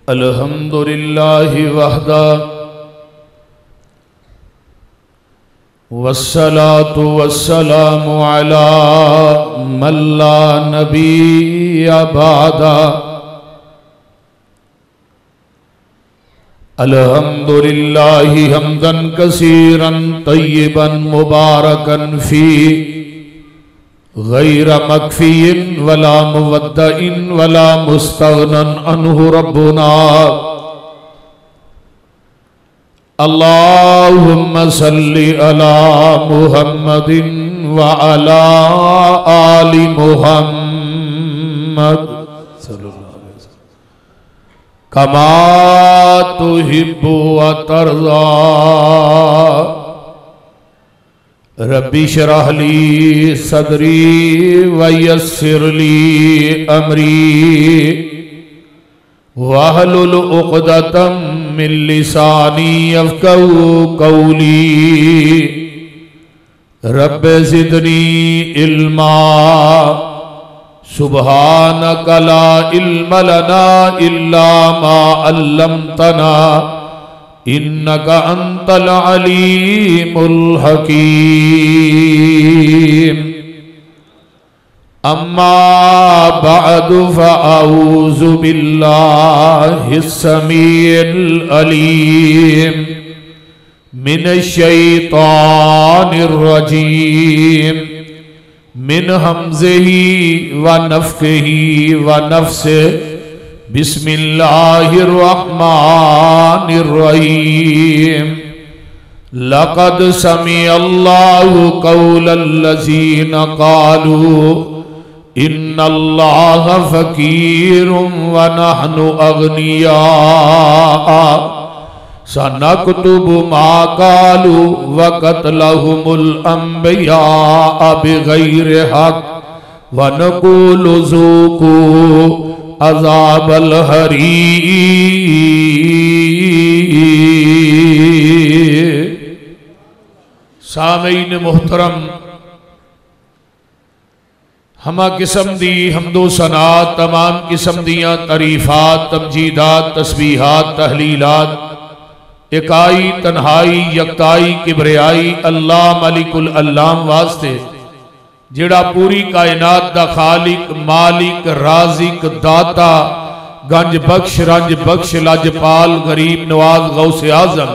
الحمدللہ وحدہ والصلاة والسلام علی من لا نبی بعدہ الحمدللہ حمدا کثیرا طیبا مبارکا فیہ غیر مکفی ولا مودع ولا مستغنى عنہ ربنا اللہم صلی علی محمد وعلی آل محمد کما تحب وترضى ربی اشرح لی صدری ویسر لی امری واحلل عقدۃ من لسانی یفقہوا قولی رب زدنی علما سبحانک لا علم لنا الا ما علمتنا انکا انت العلیم الحکیم اما بعد فاعوذ باللہ السمیع العلیم من الشیطان الرجیم من حمزہ ونفخہ ونفثہ بسم اللہ الرحمن الرحیم لقد سمع اللہ قول الذین قالوا ان اللہ فقیر ونحن اغنیاء سنکتب ما قالوا وقتلهم الانبیاء بغیر حق ونقول ذوقوا عذاب الحریق۔ سامعین محترم، ہمہ قسم دی حمد و ثنا، تمام قسم دیاں تعریفات، تمجیدات، تسبیحات، تحلیلات اکائی تنہائی یکتائی کبریائی اللہ ملک العلام واسطے جڑا پوری کائنات دا خالق مالک رازق داتا گنج بخش رنج بخش لاجپال غریب نواز غوث اعظم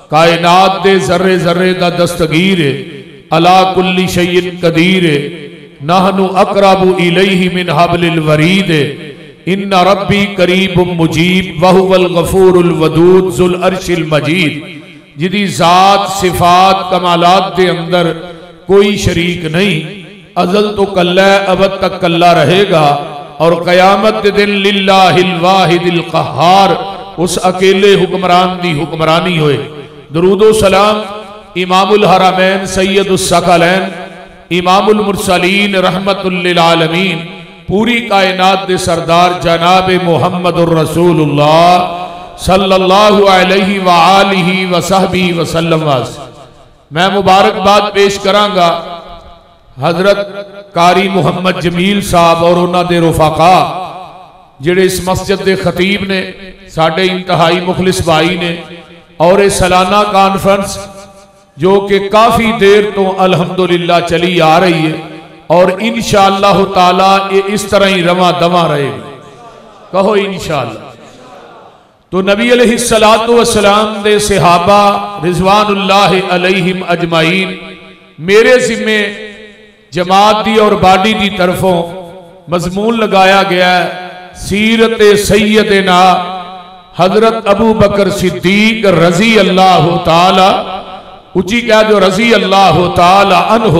کائنات دے ذرے ذرے دا دستگیر علا کل شیء قدیر نحن اقرب الیہ من حبل الورید ان ربی قریب مجیب وہو الغفور الودود ذو العرش المجید جدی ذات صفات کمالات دے اندر کوئی شریک نہیں، ازل تو کلہ ابد تک کلہ رہے گا، اور قیامت دن للہ الواحد القہار اس اکیلے حکمران دی حکمرانی ہوئے۔ درود و سلام امام الحرمین سید الثقلین امام المرسلین رحمت للعالمین پوری کائنات دے سردار جناب محمد الرسول اللہ صلی اللہ علیہ وآلہ وصحبہ وسلم واسطے میں مبارکباد پیش کرانگا حضرت قاری محمد جمیل صاحب اور انہاں دے رفقا جڑے اس مسجد دے خطیب نے ساڑھے انتہائی مخلص بھائی نے، اور اس سالانہ کانفرنس جو کہ کافی دیر تو الحمدللہ چلی آ رہی ہے اور انشاءاللہ تعالیٰ یہ اس طرح ہی رواں دواں رہے گی، کہو انشاءاللہ۔ تو نبی علیہ السلام دے صحابہ رضوان اللہ علیہم اجمعین میرے ذمہ جماعت دی اور باڈی دی طرفوں مضمون لگایا گیا ہے سیرت سیدنا حضرت ابو بکر صدیق رضی اللہ تعالی اچھی کہہ جو رضی اللہ تعالی عنہ۔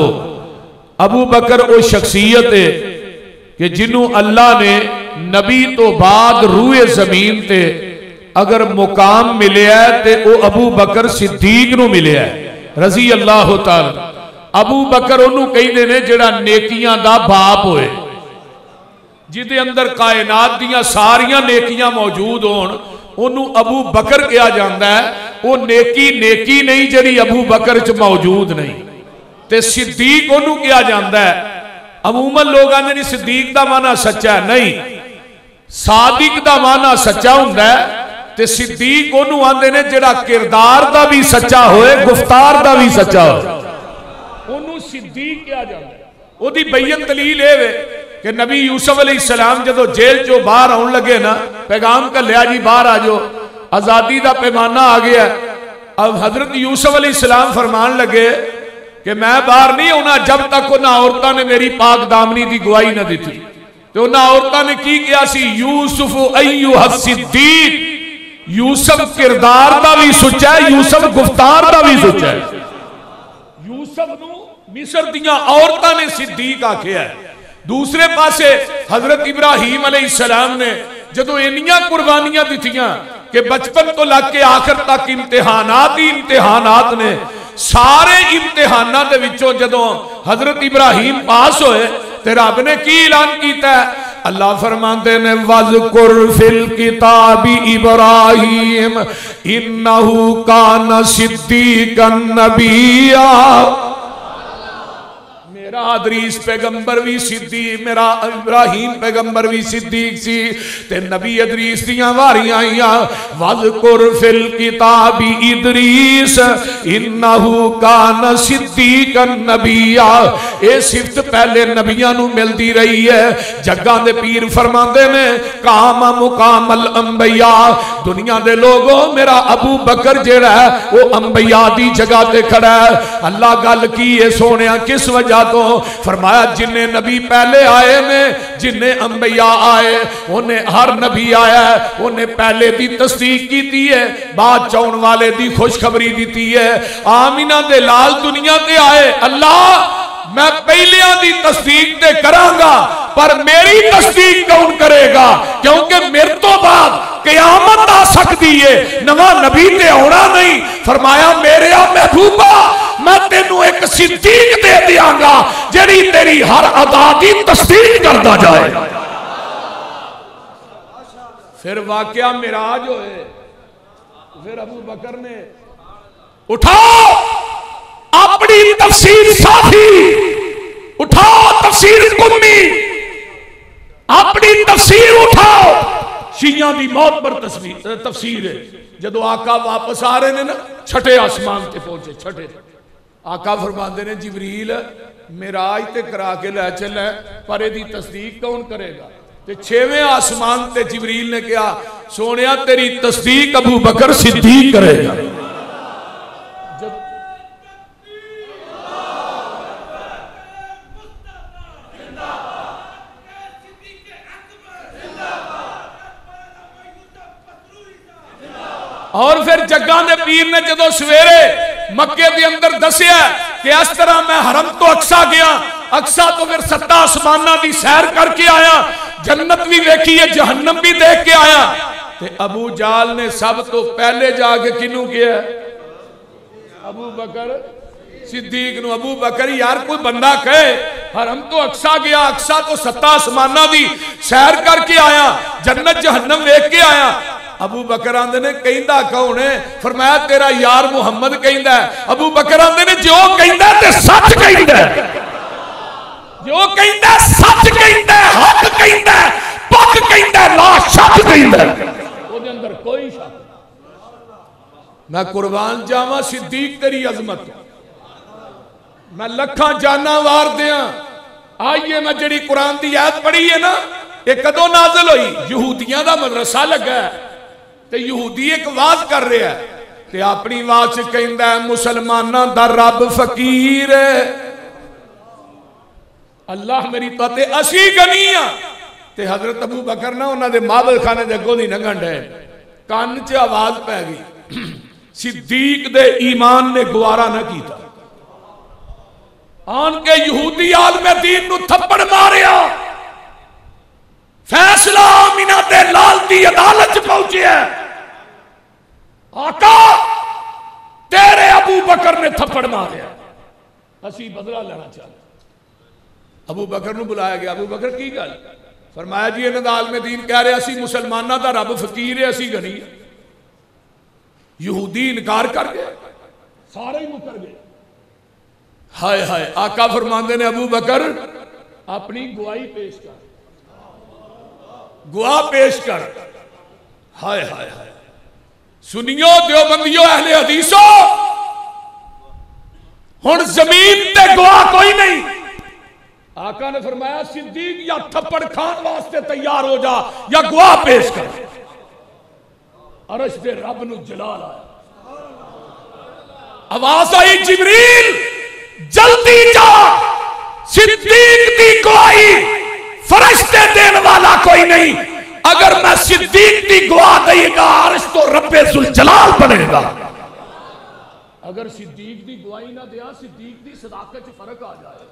ابو بکر وہ شخصیت ہے کہ جنہوں اللہ نے نبی تو بعد روئے زمین تے اگر مقام ملے ہے تے وہ ابو بکر صدیق نو ملے ہے رضی اللہ تعالی۔ ابو بکر انہوں کہیں دینے جڑا نیکیاں دا باپ ہوئے، جدے اندر کائنات دیاں ساریاں نیکیاں موجود ہون انہوں ابو بکر کیا جاندہ ہے۔ وہ نیکی نہیں جڑی ابو بکر چ موجود نہیں، تے صدیق انہوں کیا جاندہ ہے۔ عموماً لوگ آنے نہیں صدیق دا معنی سچا ہے، نہیں، صادق دا معنی سچا ہوندا ہے تے صدیق اونوں آندے نے جڑا کردار دا بھی سچا ہوئے گفتار دا بھی سچا ہوئے اونوں صدیق کیا جاندا ہے او دی بیان دلیل اے وے کہ نبی یوسف علیہ السلام جدو جیل چو باہر آن لگے نا پیغام کا لیا جی باہر آجو آزادی دا پیمانہ آ گیا اب حضرت یوسف علیہ السلام فرمان لگے کہ میں باہر نہیں ہونا جب تک انہاں عورتاں نے میری پاک دامنی دی گواہی نہ دیتی تو انہاں عورتاں نے کی کیا سی یوسف ایوہ الصدیق یوسف کردار دا بھی سچا ہے یوسف گفتار دا بھی سچا ہے یوسف نو مصر دیاں عورتاں نے صدیق آکھیا ہے دوسرے پاسے حضرت ابراہیم علیہ السلام نے جدو انیاں قربانیاں دیتیاں کہ بچپن تو لگ کے آخر تک امتحانات ہی امتحانات نے سارے امتحانات دے وچوں جدو حضرت ابراہیم پاس ہوئے تے رب نے کی اعلان کیتا ہے اللہ فرماندے نے وَذْكُرْ فِي الْكِتَابِ إِبْرَاهِيمَ إِنَّهُ كَانَ صِدِّيقًا نَبِيًّا میرا ادریس پیغمبر بھی صدیق میرا ابراہیم پیغمبر بھی صدیق سی تے نبی ادریس دیاں واریاں آئیاں وَذْكُرْ فِي الْكِتَابِ إِدْرِيسَ إِنَّهُ كَانَ صِدِّيقًا نَبِيًّا اے صفت پہلے نبیاں نو ملدی رہی ہے جگاں دے پیر فرماندے نے قام مقام الانبیاء دنیا دے لوگوں میرا ابو بکر جڑا ہے وہ انبیاء دی جگہ تے کھڑا ہے اللہ گل کی ہے سونیا کس وجہ تو فرمایا جنہیں نبی پہلے آئے نے جنہیں انبیاء آئے انہیں ہر نبی آیا ہے انہیں پہلے دی تصدیق کی دی ہے بات چون والے دی خوشخبری دیتی ہے آمینہ دے لال دنیا تے آئے اللہ میں پہلیاں دی تصدیق دے کرانگا پر میری تصدیق کون کرے گا کیونکہ میرے تو بعد قیامت آ سکتی ہے نواں نبی تے ہونا نہیں فرمایا میرے محبوبہ میں تینوں ایک صدیق دے دیاں گا جڑی تیری ہر ادا دی تصدیق کرتا جائے پھر واقعہ معراج ہوئے پھر ابو بکر نے اٹھاؤ اپنی تفسیر صافی اٹھاؤ تفسیر قمی اپنی تفسیر اٹھاؤ شیعہ دی موت پر تفسیر ہے جدو آقا واپس آ رہے ہیں نا چھٹے آسمان تے پہنچے چھٹے آقا فرماندے نے جبریل معراج تے کرا کے لے چلے پر دی تصدیق کون کرے گا تے چھویں آسمان تے جبریل نے کہا سونیا تیری تصدیق ابو بکر صدیق کرے گا اور پھر جگاں دے پیر نے جدو سویرے مکے دے اندر دسیا کہ اس طرح میں حرم تو اقصا گیا اقصا تو پھر 7 آسمانہ دی سیر کر کے آیا جنت بھی دیکھی ہے جہنم بھی دیکھ کے آیا تے ابو جال نے سب تو پہلے جا کے کنوں کیا ابو بکر صدیق نو ابو بکر یار کوئی بندہ کہے حرم تو اقصا گیا اقصا تو 7 آسمانہ دی سیر کر کے آیا جنت جہنم دیکھ کے آیا ابو بکر آندے نے کہندہ کون ہے فرمایا تیرا یار محمد کہندہ ہے ابو بکر آندے نے جو کہندہ ہے تے سچ کہندہ ہے جو کہندہ ہے سچ کہندہ ہے حق کہندہ ہے پک کہندہ ہے لا شک کہندہ ہے وہ دے اندر کوئی شک میں قربان جاواں صدیق تیری عظمت میں لکھاں جانا وار دیاں آئیے میں جڑی قرآن دی آیت پڑھی ہے نا یہ کدو نازل ہوئی یہودیاں دا مدرسہ لگا ہے تے یہودی ایک واز کر رہے ہیں تے اپنی واز سے کہندہ ہے مسلمانہ دا رب فقیر ہے اللہ میری پاتے اسی گنیاں تے حضرت ابو بکر نا انہاں دے مابل خانے دے گو دی نگنڈ ہے کان چے آواز پہ گئی صدیق دے ایمان نے گوارا نہ کیتا آن کے یہودی عالم دین نو تھپڑ ماریا فیصلہ آمینہ دے لال دی عدالت پہنچے ہے آقا تیرے ابو بکر نے تھپڑ ماریا اسی بدلہ لینا چاہتے ابو بکر نو بلایا گیا ابو بکر کی گل فرمایا جی انہاں دا عالم دین کہہ رہے اسی مسلمانہ دا رب فقیر ہے اسی غنی ہے یہودی انکار کر گئے سارے ہی مکر گئے ہائے ہائے آقا فرماندے نے ابو بکر اپنی گواہی پیش کر گواہ پیش کر. ہائے ہائے ہائے. سنیو دیوبندیو اہل حدیثو، ہن زمین تے گواہ کوئی نہیں. آقا نے فرمایا صدیق یا تھپڑ کھان واسطے تیار ہو جا یا گواہ پیش کر. عرش دے رب نو جلال آیا. آواز آئی جبریل جلدی جا، صدیق دی گواہی فرشتے دین والا کوئی نہیں. اگر میں صدیق دی گواہ دے گا عرش تو رب ذوالجلال بنے گا. اگر صدیق دی گواہی نہ دیا صدیق دی صداقت سے فرق آ جائے.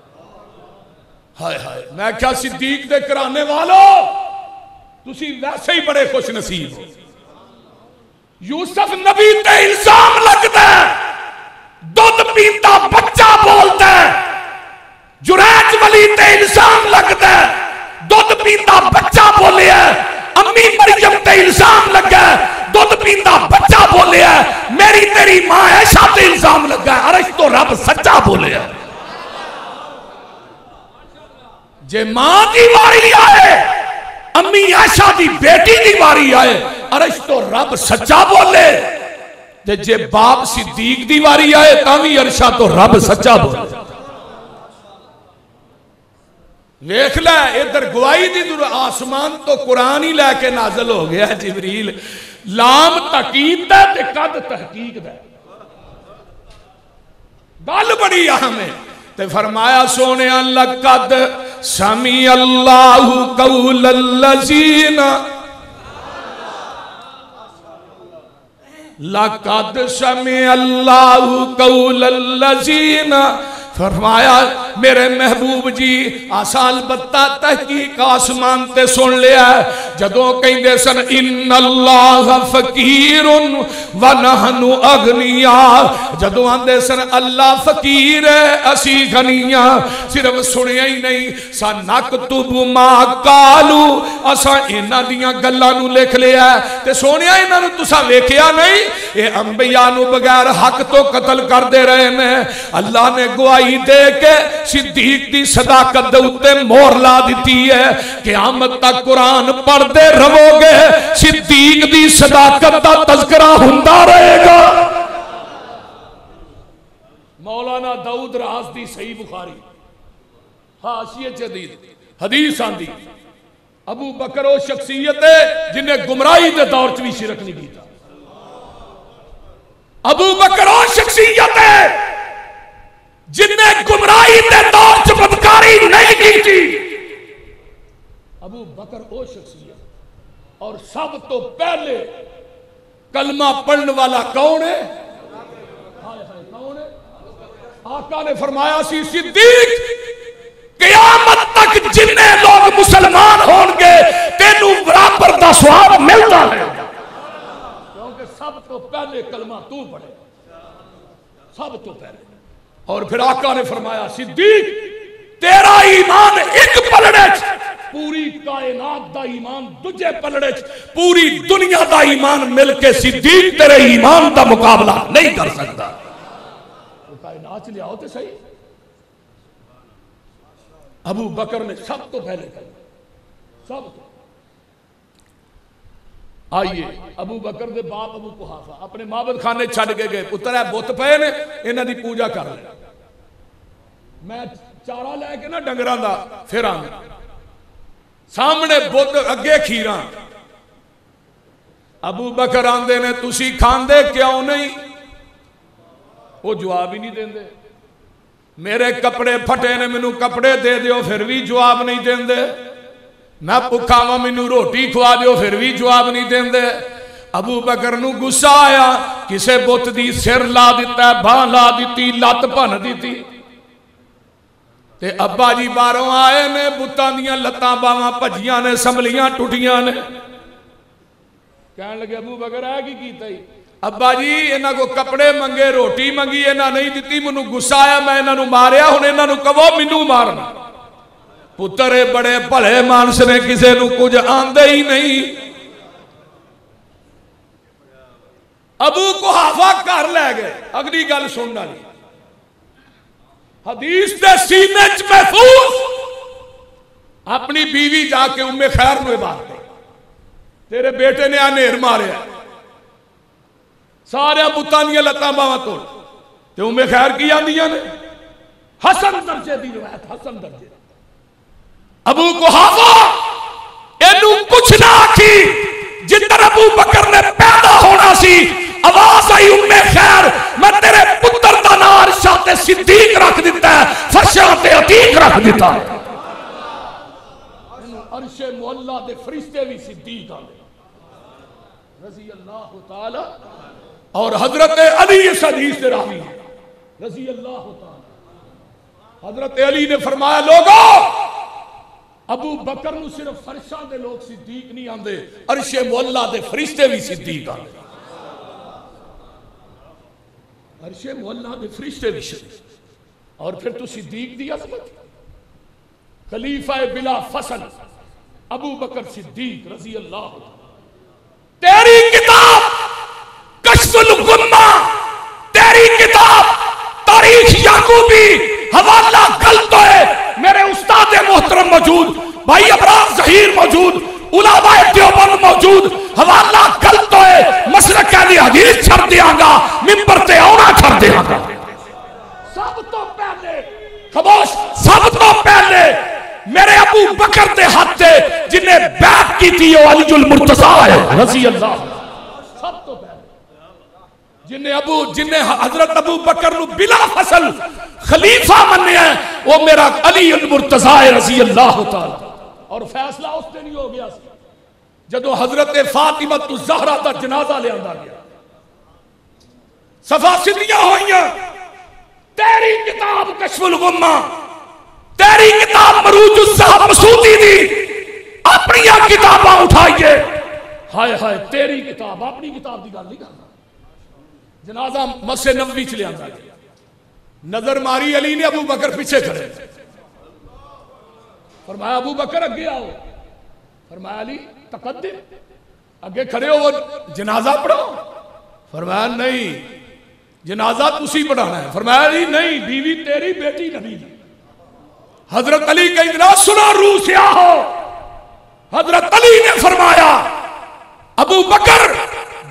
ہائے ہائے. میں کیا صدیق دے کرانے والوں تسی ویسے ہی بڑے خوش نصیب ہو. یوسف نبی تے الزام لگتا ہے دودھ پینتا بچہ بولتا ہے. جریج ولی تے الزام لگتا ہے دودھ پینتا بچہ بولے ہے. امی مریم تے الزام لگا ہے دودھ پینتا بچہ بولے ہے. میری تیری ماں عائشہ تے الزام لگا ہے عرش تو رب سچا بولے ہے. جے ماں دی واری آئے امی عائشہ دی بیٹی دی واری آئے عرش تو رب سچا بولے. جے باپ صدیق دی واری آئے تاوی عرشہ تو رب سچا بولے. دیکھ لے ادھر گواہی دی در آسمان تو قرآن ہی لے کے نازل ہو گیا جبریل. لام تقید دے تے قد تحقیق دے. گل بڑی اہم ہے. تے فرمایا سونے لقد سمی اللہ قول الذین لقد سمی اللہ قول الذین. فرمایا میرے محبوب جی آسال بتا تحقیق آسمان تے سن لیا ہے جدوں کہیں دے سن ان اللہ فقیر ونحن اغنیاء. جدوں آندے سن اللہ فقیر ہے اسی غنیاں. صرف سنیا ہی نہیں سنکتب ما قالو اساں انہاں دیاں گلاں نو لکھ لیا ہے. تے سونیا انہاں نو تساں ویکھیا نہیں اے انبیاء نو بغیر حق تو قتل کر دے رہے نے. اللہ نے گواہی دے کے صدیق دی صداقت دے اتے مور لا دیتی ہے. قیامت تک قرآن پڑھ دے رہو گے صدیق دی صداقت دا تذکرہ ہوندا رہے گا. مولانا داؤد راز دی صحیح بخاری حاشیہ جدید حدیث آندی ابو بکر وہ شخصیت ہے جنہیں گمراہی دے دور چ بھی شرک نہیں کیتا. ابو بکر وہ شخصیت ہے جن نے گمراہی دے دور چ بدکاری نہیں کی تھی. ابو بکر او شخصیت اور سب تو پہلے کلمہ پڑھنے والا کون ہے؟ کون ہے؟ آقا نے فرمایا سی صدیق قیامت تک جننے لوگ مسلمان ہون گے تینوں برابر دا ثواب ملتا ہے کیونکہ سب تو پہلے کلمہ تو پڑھے. سب تو پہلے. اور پھر آقا نے فرمایا صدیق تیرا ایمان ایک پلڑے پوری کائنات دا ایمان دجے پلڑے پوری دنیا دا ایمان مل کے صدیق تیرے ایمان دا مقابلہ نہیں کر سکتا. تو کائنات لے آؤ تے صحیح. ابو بکر نے سب تو پہلے کہا سب تو. آئیے ابو بکر دے باپ ابو قحافہ اپنے معبد خانے چھڑ کے گئے پتر ہے بت پے نے انہاں دی پوجا کر لے. میں چارہ لے کے نا ڈنگراں دا پھر آنا سامنے بت اگے کھیراں. ابو بکر آندے نے تسی کھاندے کیوں نہیں؟ وہ جواب ہی نہیں دیندے. میرے کپڑے پھٹے نے مینوں کپڑے دے دیو پھر بھی جواب نہیں دیندے. میں بھکھا وا مینوں روٹی کھوا دیو پھر بھی جواب نہیں دیندے. ابو بکر نو غصہ آیا کسے بت دی سر لا دیتا ہے بھاں لا دیتی لت بھن دیتی. تے ابا جی باہروں آئے نے بتاں دیاں لتاں باواں بھجیاں نے سنبھلیاں ٹوٹیاں نے. کہنے لگے ابو بکر ہے کی کیتا ہی؟ ابا جی انہاں کو کپڑے منگے روٹی منگی انہاں نہیں دیتی مینوں غصہ آیا میں انہاں نو ماریا ہن انہاں نو کہو مینوں مارنا. پتر بڑے بھلے مانس نے کسے نو کچھ آندے ہی نہیں. ابو قحافہ گھر لے گئے. اگلی گل سننا نہیں حدیث دے سینے چ محفوظ اپنی بیوی جا کے ام خیر نو بات کر تیرے بیٹے نے آنیر مارے سارے بتانیاں لتاں باواں توڑ تے ام خیر کی آندیاں نے حسن درجے دی روایت حسن درجے ابو قحافہ اینو کچھ نہ آکھی جدھر ابو بکر نے پیدا ہونا سی آواز آئی ام خیر میں تیرے پتر دا نام ارشاد صدیق رکھ دیتا ہے فرشاد عتیق رکھ دیتا ہے عرش معلا دے فرشتے بھی صدیق آلے رضی اللہ تعالی اور حضرت علی اس حدیث سے راوی ہے رضی اللہ تعالی حضرت علی نے فرمایا لوگو ابو بکر نو صرف فرشاں دے لوگ صدیق نہیں آندے عرش معلا دے فرشتے بھی صدیق آندے عرش معلا دے فرشتے بھی صدیق اور پھر تو صدیق دی عظمت خلیفہ بلا فصل ابو بکر صدیق رضی اللہ تیری کتاب کشف الغمہ تیری کتاب تاریخ یعقوبی حوالہ غلط ہے میرے استاد محترم موجود بھائی ابراز ظہیر موجود علماء دیوبند موجود حوالہ غلط ہے مسلک اہل حدیث چھڑ دیاں گا ممبر تے آنا چھڑ دیاں گا سب تو پہلے خاموش سب تو پہلے میرے ابو بکر دے ہاتھ تے جنہیں بیعت کی تھی وہ علی المرتضیٰ ہے رضی اللہ سب تو پہلے جنہیں حضرت ابو بکر نو بلا فصل خلیفہ مننے ہیں وہ میرا علی المرتضیٰ رضی اللہ تعالی اور فیصلہ اس نے نہیں ہو گیا جدو حضرت فاطمہ الزہرا دا جنازہ لے آندا گیا صفا سدیاں ہوئیاں تیری کتاب کشف الغمہ تیری کتاب مروج الذہب مسعودی دی اپنی کتاباں اٹھائیے ہائے ہائے تیری کتاب اپنی کتاب دی گل نہیں کرنا جنازہ مسجد نبوی چلے آندا گیا نظر ماری علی نے ابو بکر پیچھے کھڑے فرمایا ابو بکر اگے آؤ فرمایا علی تقدم اگے کھڑے ہو وہ جنازہ پڑھو فرمایا نہیں جنازہ تسی پڑھانا ہے فرمایا علی نہیں بیوی تیری بیٹی نبی دی حضرت علی کا ادنا سنا روح سے آہو حضرت علی نے فرمایا ابو بکر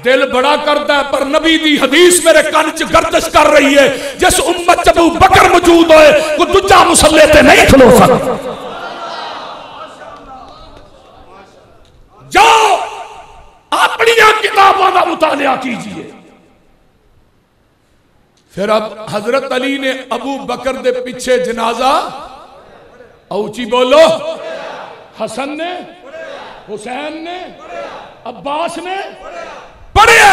دل بڑا کرتا ہے پر نبی دی حدیث میرے کانچ گردش کر رہی ہے جس امت ابو بکر موجود ہوئے وہ دجا مسلح تے نہیں کھلو سکتا جاؤ اپنی کتابوں کا مطالعہ کیجئے پھر اب حضرت علی نے ابو بکر دے پیچھے جنازہ اوچی بولو حسن نے حسین نے عباس نے پڑھے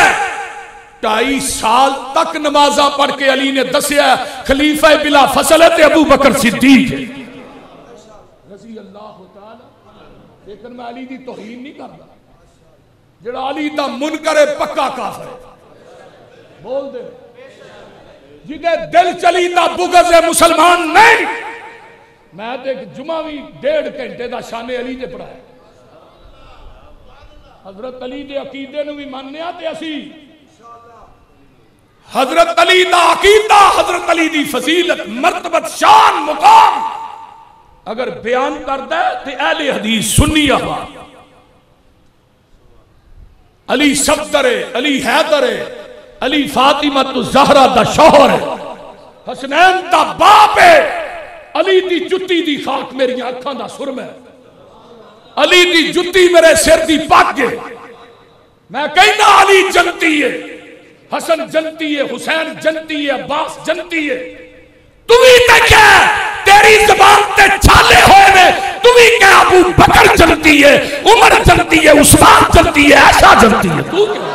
2.5 سال تک نمازاں پڑھ کے علی نے دسیا خلیفہ بلا فصل ہے تے ابو بکر صدیق ہے رضی اللہ تعالی لیکن میں علی دی توہین نہیں کرتا جڑا علی دا منکر ہے پکا کافر ہے بول دے جدے دل چلی دا بغض ہے مسلمان نہیں میں تے جمعہ بھی 1.5 گھنٹے دا شان علی دے پڑھایا حضرت علی دے عقیدے نو بھی ماننیا تے اسی حضرت علی دا عقیدہ حضرت علی دی فضیلت مرتبت شان مقام اگر بیان کردا ہے تے اہل حدیث سنی آباد علی صفدر ہے علی حیدر ہے علی فاطمہ الزہرا دا شوہر ہے حسنین دا باپ ہے علی دی جتی دی خاک میری آنکھاں دا سرم ہے علی دی جتی میرے سر دی پاک ہے میں کہنا علی جنتی ہے حسن جنتی ہے حسین جنتی ہے عباس جنتی ہے تمہیں تے کیا تیری زبان تے چھالے ہوئے میں تمہیں کیا ابو بکر جنتی ہے عمر جنتی ہے عثمان جنتی ہے عائشہ جنتی ہے تو کیا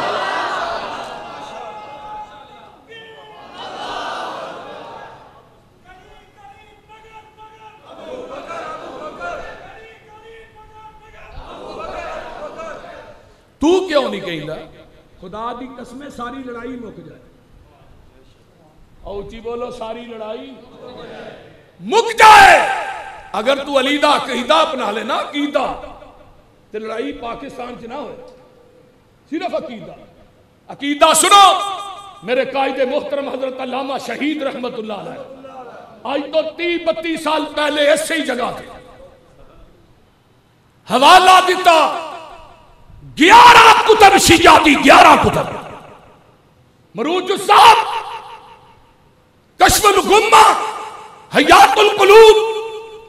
تو کیوں نہیں کہیلا خدا دی قسمیں ساری لڑائی مک جائے اوچی بولو ساری لڑائی مک جائے اگر تو علی دا عقیدہ اپنا لے نا عقیدہ تو لڑائی پاکستان چ نہ ہوئے صرف عقیدہ عقیدہ سنو میرے قائد محترم حضرت علامہ شہید رحمت اللہ علیہ آج تو 30-32 سال پہلے ایسے ہی جگہ تھے حوالہ دیتا 11 کتب شیعہ دی 11 کتب، مروج الصاحب، کشف الغمہ، حیات القلوب،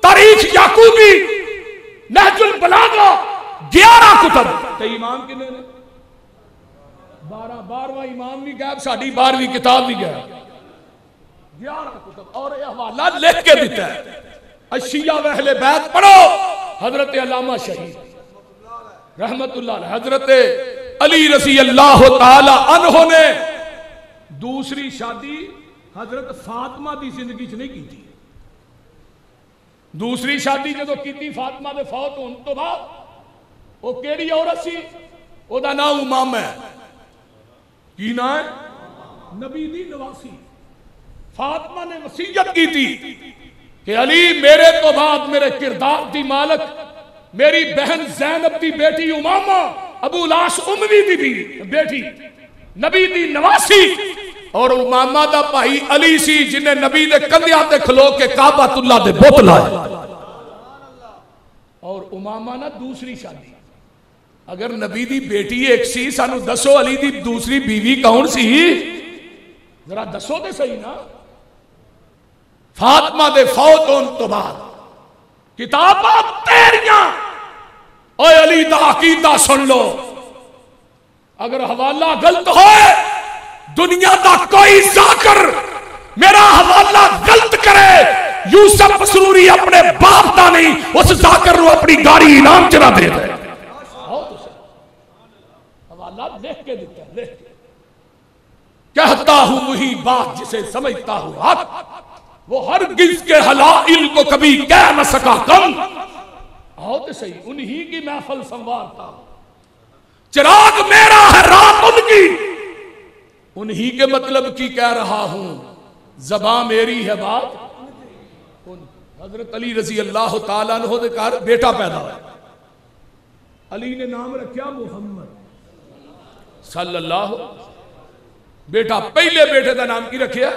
تاریخ یعقوبی، نہج البلاغہ، 11 کتب۔ تے امام کنے نے 12واں امام بھی غائب، ساڈی 12ویں کتاب بھی غائب، 11 کتب۔ اور یہ حوالہ لکھ کے دیتا ہے الشیعہ و اہل بیت پڑھو۔ حضرت علامہ شہید رحمت اللہ علیہ، حضرت علی رضی اللہ تعالی عنہ نے دوسری شادی حضرت فاطمہ دی زندگی چ نہیں کی تھی۔ دوسری شادی جدو کی فاطمہ دے فوت ہونے تو بعد وہ کیڑی عورت سی؟ او دا نام امامہ ہے۔ کی نام ہے؟ نبی دی نواسی۔ فاطمہ نے وصیت کی تھی کہ علی میرے تو بعد میرے کردار دی مالک میری بہن زینب دی بیٹی امامہ، ابو لاش اموی دی بیٹی، نبی دی نواسی، اور امامہ دا بھائی علی سی جنہیں نبی دے کندھیاں تے کھلو کے کعبۃ اللہ دے بت لائے۔ اور امامہ نا دوسری شادی، اگر نبی دی بیٹی ایک سی، سانو دسو علی دی دوسری بیوی کون سی؟ ذرا دسو دے صحیح نا۔ فاطمہ دے فوت ہون تو بعد کتاباں تیریاں، اوے علی دا عقیدہ سن لو، اگر حوالہ غلط ہوئے دنیا دا کوئی ذاکر میرا حوالہ غلط کرے، یوسف سروری اپنے باپ دا نہیں اس ذاکر رو اپنی گاڑی انعام چرا دے دے۔ حوالہ لکھ کے دیتا ہے، لکھ کے کہتا ہوں وہی بات جسے سمجھتا ہوں حق، وہ ہرگز کے حلائل کو کبھی کہہ نہ سکا کم۔ آؤ تو صحیح، انہی کی محفل سنوارتا ہوں، چراغ میرا ہے رات ان کی، انہی کے مطلب کی کہہ رہا ہوں، زباں میری ہے بات۔ حضرت علی رضی اللہ تعالیٰ عنہ نے کہا بیٹا پیدا ہے، علی نے نام رکھیا محمد صلی اللہ، بیٹا پہلے بیٹے دا نام کی رکھیا،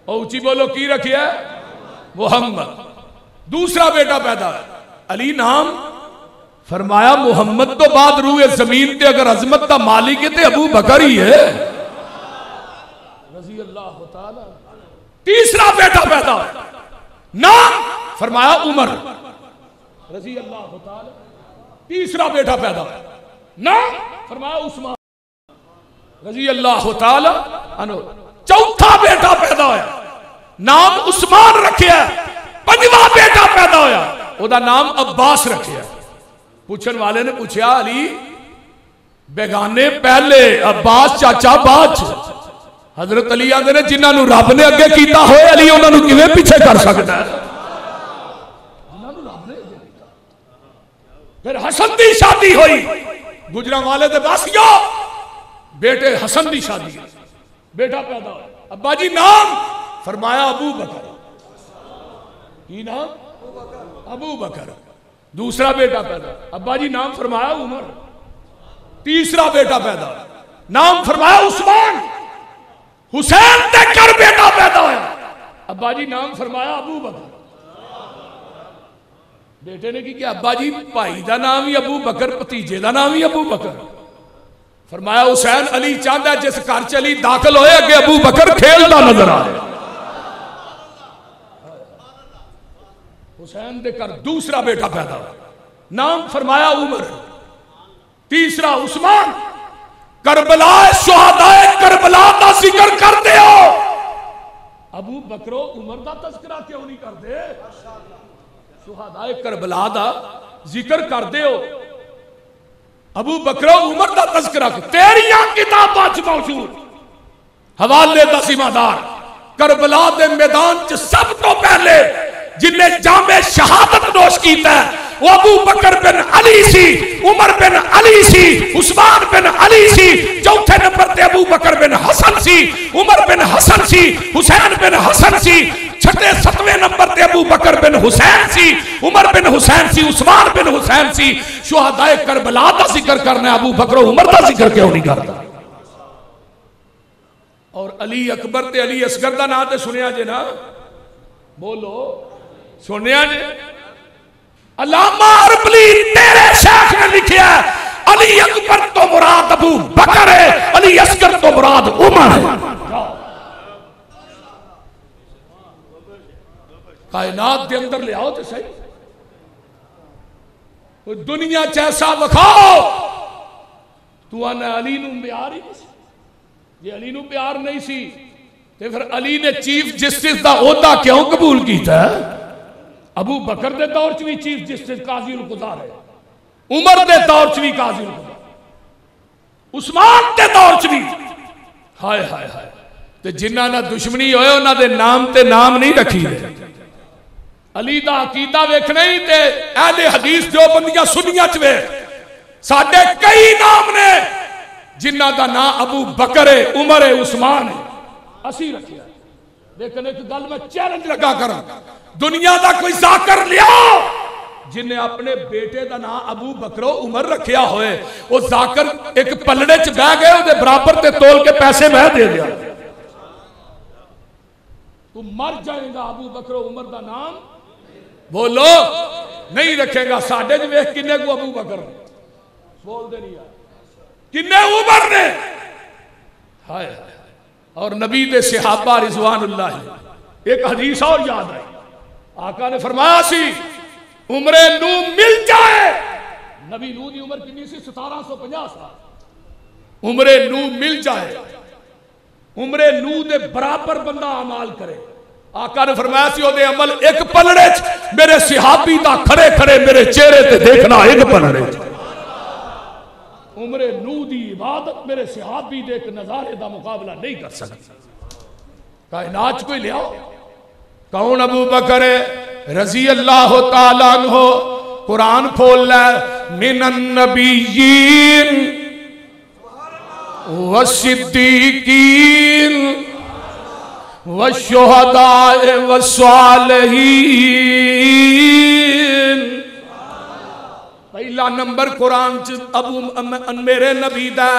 اور اونچی بولو کی رکھیا محمد۔ دوسرا بیٹا پیدا ہے، علی نام فرمایا محمد تو بعد روئے زمین تے اگر عظمت دا مالک ہے تے ابو بکر ہی ہے رضی اللہ تعالی۔ تیسرا بیٹا پیدا ہے، نام فرمایا عمر رضی اللہ تعالی۔ تیسرا بیٹا پیدا ہے، نام فرمایا عثمان رضی اللہ تعالی عنہ۔ چوتھا بیٹا پیدا ہویا، نام عثمان رکھیا۔ پنجواں بیٹا پیدا ہویا، او دا نام عباس رکھیا۔ پوچھن والے نے پوچھا علی بیگانے پہلے عباس چاچا بعد، حضرت علی آندے نے جنہاں نو رب نے اگے کیتا ہوئے علی انہاں نو کیویں پیچھے کر سکتا ہے؟ جنہاں نو رب نے اگے کیتا۔ پھر حسن دی شادی ہوئی، گجرانوالے دے باسیوں بیٹے حسن دی شادی، بیٹا پیدا ہوا، ابا جی نام فرمایا ابو بکر۔ کی نام؟ ابو بکر۔ دوسرا بیٹا پیدا، ابا جی نام فرمایا عمر۔ تیسرا بیٹا پیدا، نام فرمایا عثمان۔ حسین تے کر بیٹا پیدا ہوا، ابا جی نام فرمایا ابو بکر۔ بیٹے نے کی کیا؟ ابا جی بھائی دا نام ہی ابو بکر، بھتیجے دا نام ہی ابو بکر۔ فرمایا حسین علی چاہتا ہے جس گھر چ علی داخل ہوئے اگے ابو بکر کھیلتا نظر آئے۔ حسین دے کر دوسرا بیٹا پیدا ہوا، نام فرمایا عمر۔ تیسرا عثمان۔ کربلا شہدائے کربلا دا ذکر کر دے ہو، ابو بکر و عمر دا تذکرہ کیوں نہیں کر دے؟ شہدائے کربلا دا ذکر کر دے ہو، ابو بکر و عمر دا تذکرہ کر۔ تیریاں کتاباں چ موجود حوالے دا ذمہ دار کربلا دے میدان چ سب تو پہلے جنہیں جامع شہادت نوش کیتا ہے وہ ابو بکر بن علی سی، عمر بن علی سی، عثمان بن علی سی، چوتھے نمبر تے ابو بکر بن حسن سی، عمر بن حسن سی، حسین بن حسن سی، چھٹے ستویں نمبر تے ابو بکر بن حسین سی، عمر بن حسین سی، عثمان بن حسین سی۔ شہدائے کربلا دا ذکر کرنا، ابو بکر و عمر دا ذکر کیوں نہیں کرتا؟ اور علی اکبر تے علی اصغر دا نام تے سنیا جے نا؟ بولو سنیا جے؟ علامہ عربلی تیرے شیخ نے لکھیا ہے علی اکبر ابو بکر ہے، علی اصغر تو مراد عمر ہے۔ کائنات دے اندر لے آؤ تو صحیح، دنیا چیسا وکھاؤ، تو آنا علی نو پیار ہی نہیں سی، یہ علی نو پیار نہیں سی تے پھر علی نے چیف جسٹس دا عہدہ کیوں قبول کیتا ہے؟ ابو بکر دے دور چ بھی چیف جسٹس قاضی القضا ہے، عمر دے دور چ بھی قاضی القضا، عثمان دے دور چ بھی، ہائے ہائے ہائے، تے جنہاں نہ دشمنی ہوئے انہاں دے نام تے نام نہیں رکھی دے۔ علی دا عقیدہ ویکھنا ہی تے اہل حدیث جو بندیاں سنیاں چوے ساڈے کئی نام نے جنہ دا نام ابو بکر ہے، عمر ہے، عثمان ہے، اسی رکھیا ہے۔ لیکن ایک گل میں چیلنج لگا کرا، دنیا دا کوئی ذاکر لیا جنہیں اپنے بیٹے دا نام ابو بکر و عمر رکھیا ہوئے، وہ ذاکر ایک پلڑے چ بہ گئے وہ برابر تے تول کے پیسے میں دے دیا، تو مر جائے گا ابو بکر و عمر دا نام بولو نہیں رکھے گا۔ ساڑھے جو ایک کنے کو ابو بکر نے بول دے نہیں آئے، کنے عمر نے، ہائے اور نبی دے صحابہ رضوان اللہ۔ ایک حدیث اور یاد آئی، آقا نے فرمایا سی عمر نو مل جائے، نبی نو دی عمر کنی سی 1750 سال، عمر نو مل جائے، عمر نو دے برابر بندہ عمال کرے، آقا نے فرمایا سی او دے عمل ایک پلڑے چ میرے صحابی دا کھڑے کھڑے میرے چہرے تے دیکھنا ایک پلڑے چ، عمر نو دی عبادت میرے صحابی دے ایک نظارے دا مقابلہ نہیں کر سکتی۔ کائنات کوئی لے آؤ، کون ابو بکر رضی اللہ تعالیٰ عنہ، قرآن کھول لے، من النبیین والصدیقین والشہداء والصالحین۔ پہلا نمبر قرآن ابو میرے نبی دا،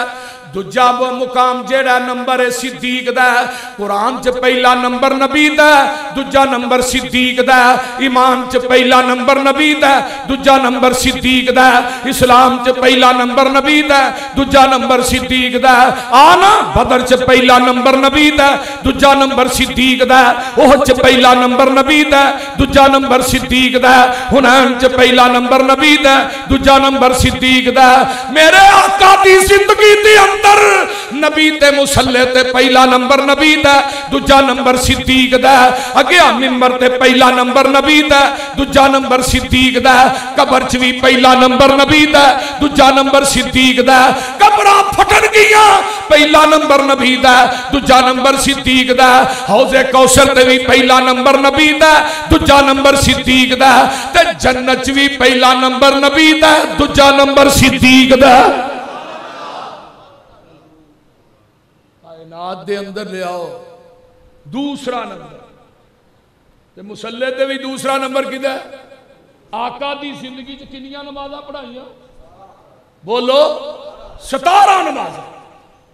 دوجا مقام جیڑا نمبر صدیق دا، قرآن چ پہلا نمبر نبی دا، دوجا نمبر صدیق دا، ایمان چ پہلا نمبر نبی دا، دوجا نمبر صدیق دا، اسلام چ پہلا نمبر نبی دا، دوجا نمبر صدیق دا، آنا بدر چ پہلا نمبر نبی دا، دوجا نمبر صدیق دا، احد چ پہلا نمبر نبی دا، دوجا نمبر صدیق دا، حنین چ پہلا نمبر نبی دا، دوجا نمبر صدیق دا۔ میرے آقا دی زندگی دی اندر نبی تے مسلح تے پہلا نمبر نبی دا، دوجا نمبر صدیق دا، اگیا ممبر تے پہلا نمبر نبی دا، دوجا نمبر صدیق دا، قبر چ وی پہلا نمبر نبی دا، دوجا نمبر صدیق دا، قبراں پھٹن گیاں پہلا نمبر نبی دا، دوجا نمبر صدیق دا، حوض کوثر تے وی پہلا نمبر نبی دا، دوجا نمبر صدیق دا، تے جنت چ وی پہلا نمبر نبی دا، دوجا نمبر صدیق دا۔ کائنات دے اندر لے آؤ دوسرا نمبر، تے مسلح تے بھی دوسرا نمبر کدھر ہے؟ آقا دی زندگی چ کنیاں نمازاں پڑھائیاں؟ بولو 17 نمازاں۔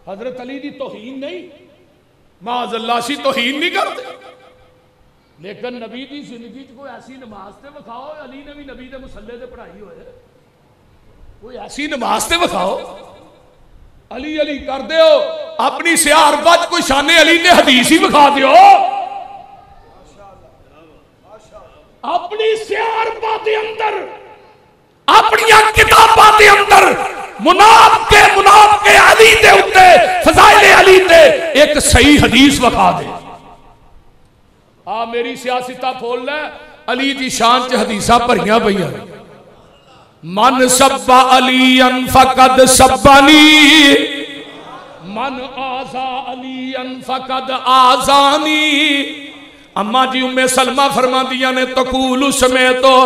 حضرت علی دی توہین نہیں، معاذ اللہ سی توہین نہیں کرتے، لیکن نبی دی زندگی چ کوئی ایسی نماز تے بکھاؤ، علی نے بھی نبی دے مسلح تے پڑھائی ہوئے، کوئی ایسی نماز تے بکھاؤ۔ علی علی کر دیو، اپنی سیار بچ کوئی شان علی نے حدیث ہی بکھا دیو، اپنی سیار بات اندر، اپنی کتاباں دے اندر مناف کے علی دے اتے فضائل علی دے ایک صحیح حدیث بکھا دے۔ میری سیاستہ پھول لے، علی دی شان چ حدیثاں بھریاں پئیاں، من سب علی فقد سبنی، من آزا علی فقد آزانی۔ اما جی ام سلمہ فرما دیا نے تقول سمیتو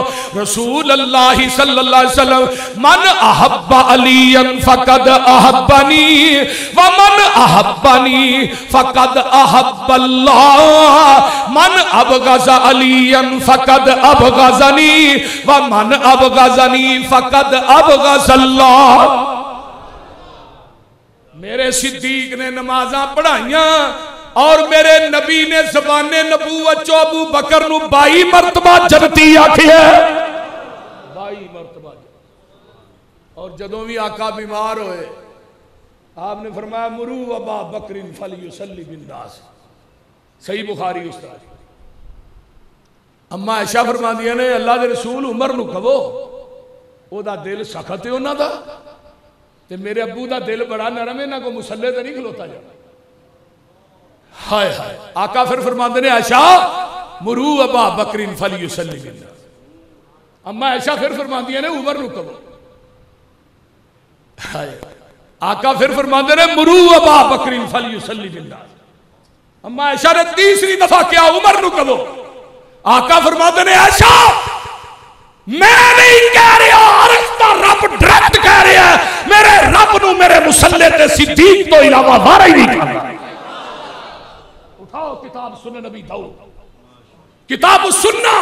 رسول اللہ صلی اللہ علیہ وسلم من احب علی فقد احبنی ومن احبنی فقد احب اللہ، من ابغض علی فقد ابغضنی ومن ابغضنی فقد ابغض اللہ۔ میرے صدیق نے نمازاں پڑھائیاں اور میرے نبی نے زبان نبوت چو ابو بکر نو 22 مرتبہ جنتی آکھی ہے، 22 مرتبہ۔ اور جدوں بھی آقا بیمار ہوئے آپ نے فرمایا مرو ابا بکر فلیصلی بالناس، صحیح بخاری استاد۔ اما عائشہ فرما دیا نے اللہ دے رسول عمر نو کہو، او دا دل سخت ہے انہاں دا، تے میرے ابو دا دل بڑا نرم ہے، نہ کو مسلے تے نہیں کھلوتا جا۔ ہائے ہائے، آقا پھر فرماندے نے عائشہ مرو ابا بکر فلیصلی بالناس، اما عائشہ پھر فرماندی نے عمر نو کہو۔ ہائے، آقا پھر فرماندے نے مرو ابا بکر فلیصلی بالناس، اما عائشہ نے تیسری دفعہ کیا عمر نو کہو۔ آقا فرماتے نے عائشہ میں نہیں کہہ رہا، عرش دا رب ڈائریکٹ کہہ رہا ہے، میرے رب نو میرے مصلی تے صدیق تو علاوہ وارا ہی نہیں کرتا۔ اٹھاؤ کتاب سنن نبی داؤد، کتاب السنہ،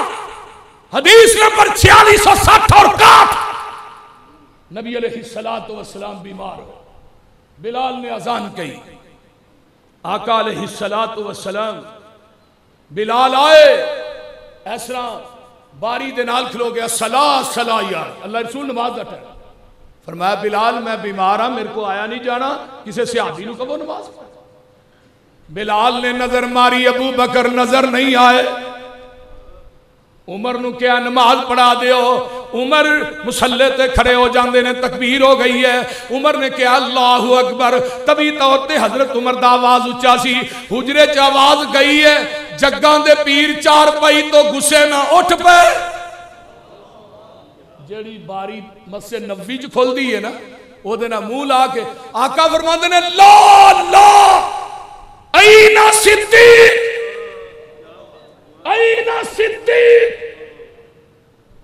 حدیث نمبر 4660 اور 61۔ نبی علیہ السلام بیمار ہو، بلال نے اذان کہی، آقا علیہ السلام بلال آئے، ایسا باری دے نال کھلو گیا، صلاح یار، اللہ رسول نماز دا ٹائم، فرمایا بلال میں بیمار ہاں، میرے کو آیا نہیں جانا، کسے صحابی نو کہو نماز۔ بلال نے نظر ماری، ابو بکر نظر نہیں آئے، عمر نو کیا نماز پڑھا دیو، عمر مسلے تے کھڑے ہو جاندے نے، تکبیر ہو گئی ہے، عمر نے کیا اللہ اکبر، تبھی طورتے حضرت عمر دا آواز اچھا سی، حجرے چ آواز گئی ہے، جگان دے پیر چار پائی تو گسے نہ اٹھ پے، جیڑی باری مسجد نبوی چ کھول دی ہے نا، او دے نا منہ لا کے آقا فرماندے نے لا لا این صدیق، این صدیق،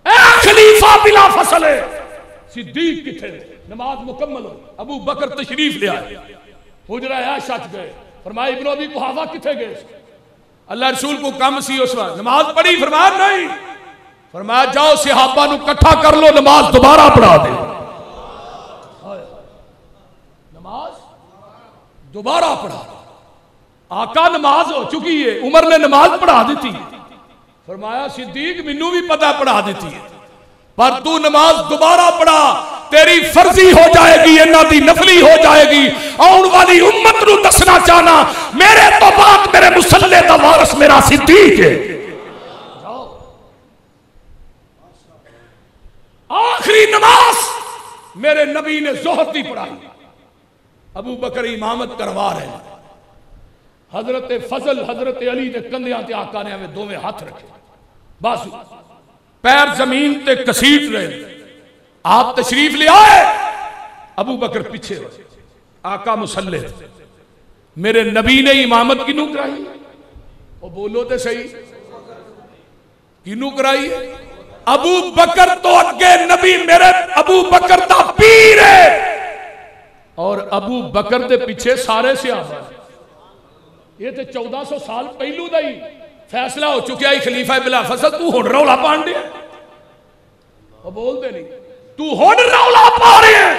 اے خلیفہ بلا فصل ہے، صدیق کتھے، نماز مکمل ہو، ابو بکر تشریف لے آئے، حجرہ عائشہ چ گئے، فرمایا ابن ابی قحافہ کتھے گئے، اللہ رسول کو کم سی اس وقت، نماز پڑھی، فرمایا نہیں، فرمایا جاؤ صحابہ نو کٹھا کر لو، نماز دوبارہ پڑھا دے، نماز دوبارہ پڑھا، آقا نماز ہو چکی ہے، عمر نے نماز پڑھا دیتی، فرمایا صدیق منو بھی پتہ پڑھا دیتی ہے، پر تو نماز دوبارہ پڑھا، تیری فرضی ہو جائے گی، انہاں دی نفلی ہو جائے گی، آن والی امت نو دسنا چاہنا میرے تو بعد میرے مصلی دا وارث میرا صدیق ہے۔ آخری نماز میرے نبی نے ظہر دی پڑھائی، ابو بکر امامت کروا رہے ہیں، حضرت فضل حضرت علی دے کندھیاں تے آقا نے ہمیں دوویں ہاتھ رکھے، بازو پیر زمین تے کسیٹ رہے، آپ تشریف لے آئے، ابو بکر پیچھے رہے، آقا مصلی، میرے نبی نے امامت کنوں کرائی، وہ بولو تے صحیح، کنوں کرائی، ابو بکر تو اگے نبی، میرے ابو بکر دا پیر ہے، اور ابو بکر دے پیچھے سارے صحابہ، یہ تے 1400 سال پہلو دا ہی فیصلہ ہو چکیا ہی، خلیفہ بلا فصل تو ہن رولا پان دے، وہ بول دے نہیں، تو ہن رولا پا رہے ہیں،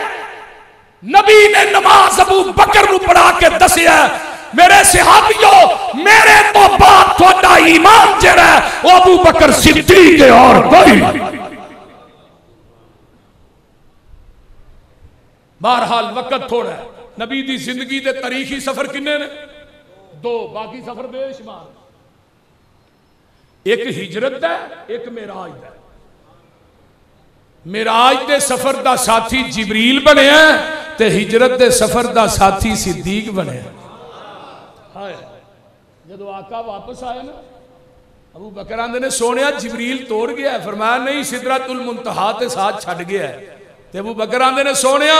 نبی نے نماز ابو بکر نو پڑھا کے دسیا ہے، میرے صحابیوں میرے تو بعد تھوڑا ایمان جڑا ہے وہ ابو بکر صدیق ہے اور کوئی۔ بہرحال وقت تھوڑا ہے، نبی دی زندگی دے تاریخی سفر کنے نے؟ 2، باقی سفر بے شمار، ایک ہجرت ہے، ایک معراج ہے۔ معراج دے سفر دا ساتھی جبریل بنے ہیں تے ہجرت دے سفر دا ساتھی صدیق بنے ہیں۔ جدو آقا واپس آئے نا، ابو بکر آندے نے سونیا جبریل توڑ گیا ہے، فرمایا نہیں سدرۃ المنتہا تے ساتھ چھڑ گیا ہے، تے ابو بکر آندے نے سونیا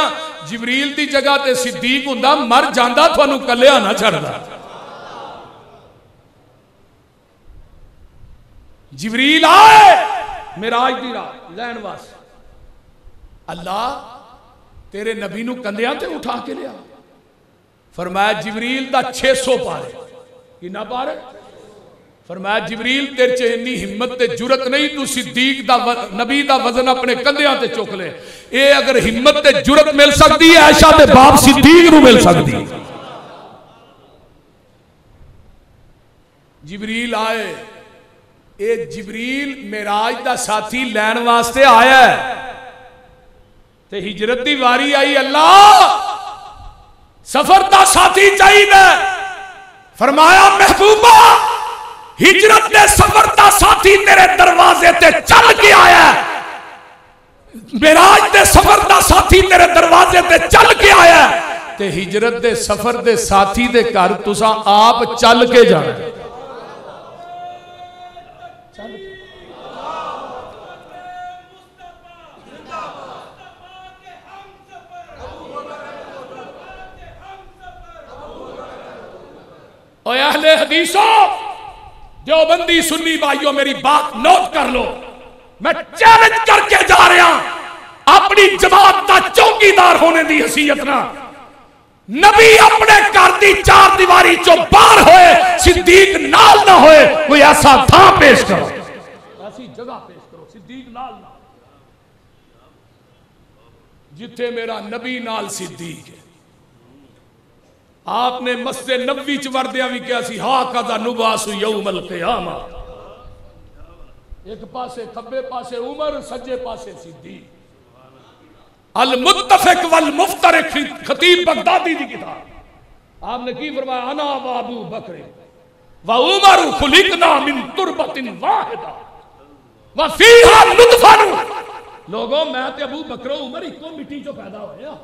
جبریل دی جگہ تے صدیق ہوندا مر جاندا تھانوں کلیا نہ چھڑدا۔ جبریل آئے معراج دی رات لین واسطے، اللہ تیرے نبی نو کندھیاں تے اٹھا کے لیا، فرمایا جبریل دا 600 پارے، کنا پارے؟ فرمایا جبریل تیرے چے انی ہمت تے جرت نہیں، تو صدیق دا نبی دا وزن اپنے کندھیاں تے چک لے، اے اگر ہمت تے جرت مل سکتی ہے عائشہ دے باپ صدیق نو مل سکتی ہے۔ جبریل آئے، اے جبریل معراج دا ساتھی لین واسطے آیا ہے تے ہجرت دی واری آئی، اللہ سفر دا ساتھی چاہیے. فرمایا محبوبہ ہجرت دے سفر دا ساتھی تیرے دروازے تے چل کے آیا ہے. معراج دے سفر دا ساتھی تیرے دروازے تے چل کے آیا ہے تے ہجرت دے سفر دے ساتھی دے گھر تساں آپ چل کے جانا. اے اہل حدیثوں، دیوبندی سنی بھائیوں، میری بات نوٹ کر لو. میں چیلنج کر کے جا رہا ہوں اپنی جماعت دا چوکیدار ہونے دی حیثیت نہ. نبی اپنے گھر دی چار دیواری چو باہر ہوئے، صدیق نال نہ ہوئے. کوئی ایسا تھا پیش کرو، ایسی جگہ پیش کرو صدیق نال نہ جتھے میرا نبی نال صدیق ہے. آپ نے مسجد نبوی چ وردیاں بھی کیا سی ہا کذا نباس یوم القیامہ. ایک پاسے کھبے پاسے عمر، سجے پاسے صدیق. المتفق والمفترق خطیب بغدادی دی کتاب. آپ نے کی فرمایا انا و ابو بکر و عمر خلقنا من تربت واحدہ وفیہا نطفہ. لوگوں میں تے ابو بکر و عمر ایک مٹی چو پیدا ہوئے ہیں،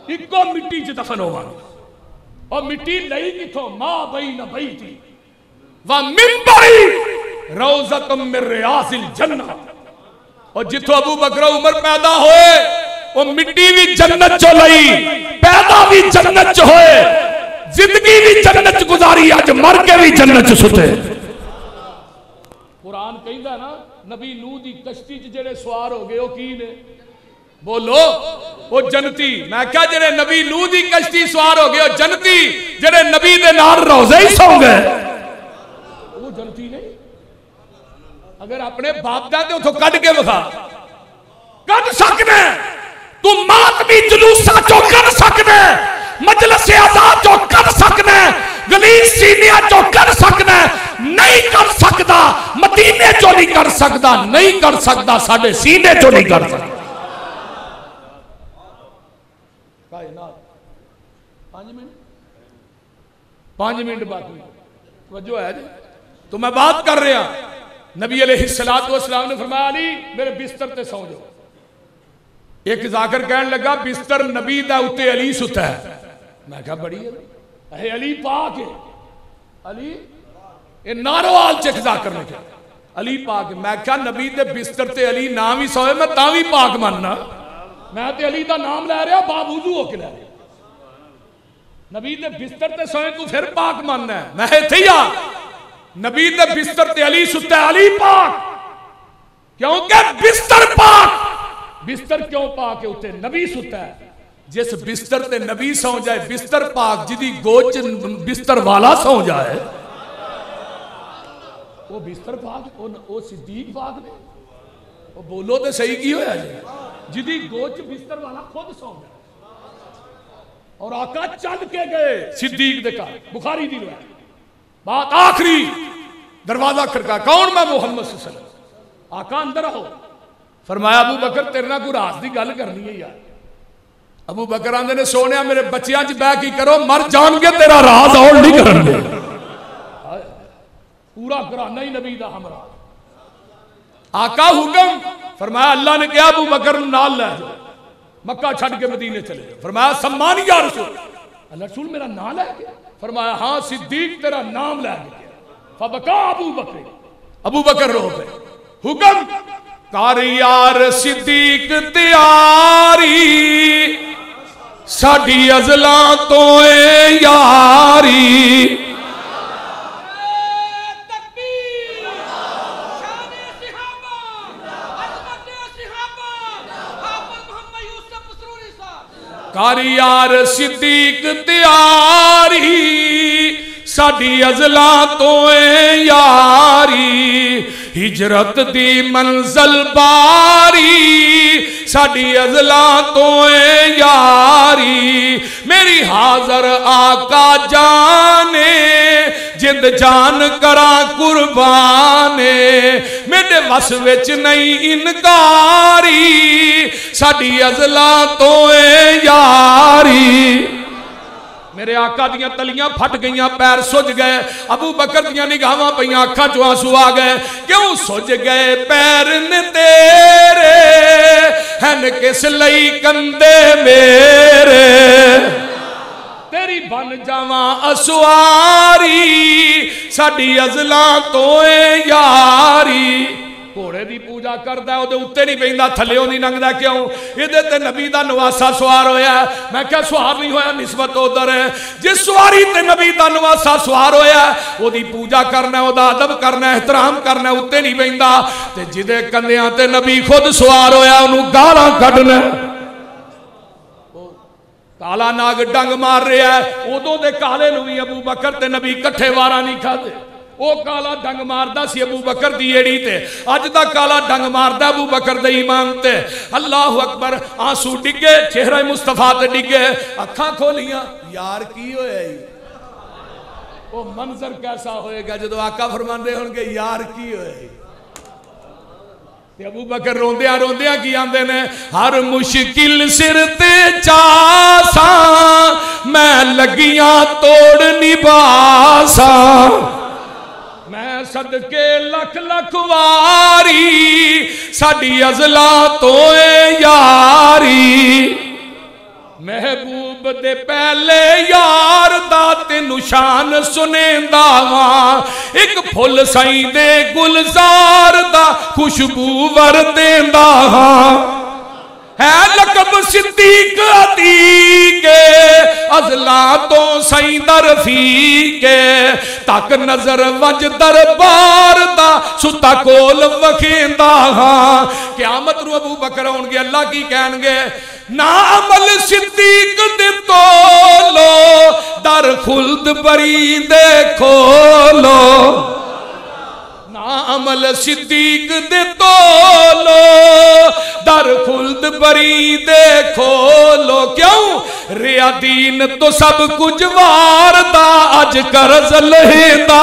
ایک مٹی چ دفن ہوا. اور مٹی لئی کتھوں؟ ما بین بیتی و منبری روضۃ من ریاض الجنہ. اور جتھوں ابو بکر و عمر پیدا ہوئے وہ مٹی بھی جنت چو لئی، پیدا بھی جنت چو ہوئے، زندگی بھی جنت چ گزاری، اج مر کے بھی جنت چ ستے. قرآن کہندا نا نبی نوح دی کشتی چ جڑے سوار ہو گئے وہ کی نے؟ بولو وہ جنتی. میں کہا جڑے نبی نوح دی کشتی سوار ہو گئے وہ جنتی، جڑے نبی دے نال روزے ہی سو گئے وہ جنتی نہیں. اگر اپنے باپ دا تے اتھوں کڈ کے بکھا، کڈ سکنے تو ماتمی جلوساں چو کڈ سکنے، مجلس عزا چو کڈ سکنے، گلیس سینیا چو کڈ سکنے. نہیں کر سکتا مدینے چو نہیں کر سکتا، نہیں کر سکتا ساڈے سینے چو نہیں کر سکتا. 5 منٹ باقی توجہ ہے جی. تو میں بات کر رہا نبی علیہ السلام نے فرمایا علی میرے بستر تے سو جاؤ. ایک ذاکر کہنے لگا بستر نبی دا اتے علی ستا ہے. میں کہا بڑی ہے اے علی پاک ہے. علی اے ناروال چک ذاکر نے کہا علی پاک ہے. میں کہا نبی دے بستر تے علی نام ہی سوئے میں تاں بھی پاک ماننا. میں تے علی دا نام لے رہا بابوضو ہو کے لے رہا. نبی دے بستر تے سوئے تو پھر پاک ماننا ہے. میں تھے یا نبی دے بستر تے علی ستا ہے، علی پاک کیونکہ بستر پاک. بستر کیوں پاک ہے؟ اتے نبی ستا ہے. جس بستر تے نبی سو جائے بستر پاک، جدی گوچ بستر والا سو جائے وہ بستر پاک، وہ صدیق پاک نے. وہ بولو تے صحیح کی ہویا جائے جدی گوچ بستر والا خود سو جائے. اور آقا چل کے گئے صدیق دے کہا. بخاری دی روایت. بات آخری دروازہ کھڑکا. کون؟ میں محمد صلی اللہ علیہ وسلم. آقا اندر آؤ. فرمایا ابو بکر تیرے نال کوئی راز دی گل کرنی ہے یار. ابو بکر آندے نے سونیا میرے بچیاں چ بہ کی کرو، مر جان کے تیرا راز اور نہیں کرن گے. پورا گھرانہ ہی نبی دا ہمراہ. آقا حکم. فرمایا اللہ نے کہا ابو بکر نال لے جاؤ، مکہ چھڑ کے مدینے چلے جاؤ. فرمایا سمانی یا رسول اللہ، رسول میرا نام لے گیا؟ فرمایا ہاں صدیق تیرا نام لے گیا. فبکا ابو بکر. ابو بکر رو پہ. حکم کر یار صدیق تیاری ساڈی ازلاں تو اے یاری. کر یار صدیق تیاری ساڈی ازلاں تو اے یاری. ہجرت دی منزل باری ساڈی ازلاں تو اے یاری. میری حاضر آقا جانے جند جان کراں قربانے. میرے وس وچ نہیں انکاری ساڈی ازلاں تو اے یاری. آقا دیاں تلیاں پھٹ گئیاں پیر سج گئے ابو بکر دیاں نگاہاں پئیاں اکھاں چوں آنسو آ گئے کیوں سج گئے پیر نے تیرے ہن کس لئی کندے میرے تیری بن جاواں اسواری ساڈی ازلاں توئے یاری گھوڑے دی پوجا کردا ہے اودے اوتے نہیں بیندا تھلیوں نہیں لنگدا کیوں ایدے تے نبی دا نواسا سوار ہویا ہے میں کیا سوار نہیں ہویا نسبت ادھر ہے جس سواری تے نبی دا نواسا سوار ہویا ہے اودی پوجا کرنا ہے اودا ادب کرنا ہے احترام کرنا ہے اوتے نہیں بیندا تے جدے کندیاں تے نبی خود سوار ہویا اونوں گالاں کڈنا کالا ناگ ڈنگ مار رہا ہے ادوں دے کالے نو بھی ابو بکر تے نبی کٹھے وارا نہیں کھاتے وہ کالا ڈنگ ماردا سی ابو بکر دی ایڑی تے اج دا کالا ڈنگ ماردا ابو بکر دے ایمان تے اللہ اکبر آنسو ڈگے چہرہ مصطفیٰ تے ڈگے اکھاں کھولیاں یار کی ہویا ہے وہ منظر کیسا ہوئے گا جدو آقا فرماندے ہون گے یار کی ہویا ہے ابو بکر روندیاں روندیاں کی آندے نے ہر مشکل سر تے چاساں میں لگیاں توڑ نباساں میں صدقے لکھ لکھ واری ساڈی ازلاں توئے یاری محبوب دے پہلے یار دا تے نشان سنیندا واں ایک پھل سائیں دے گلزار دا خوشبو وردیندا واں ہے لقب صدیق عتیق ازلاں تو سائیں در رفیق تک نظر وج دربار دا ستا کول وکھیندا ہاں قیامت رو ابو بکر ہون گے اللہ کی کہن گے نا عمل صدیق دے تولو در خلد بری دے کھولو نا عمل صدیق دے تولو در خلد بری دے کھولو کیوں ریا دین تو سب کچھ وار دا اج قرض لہندا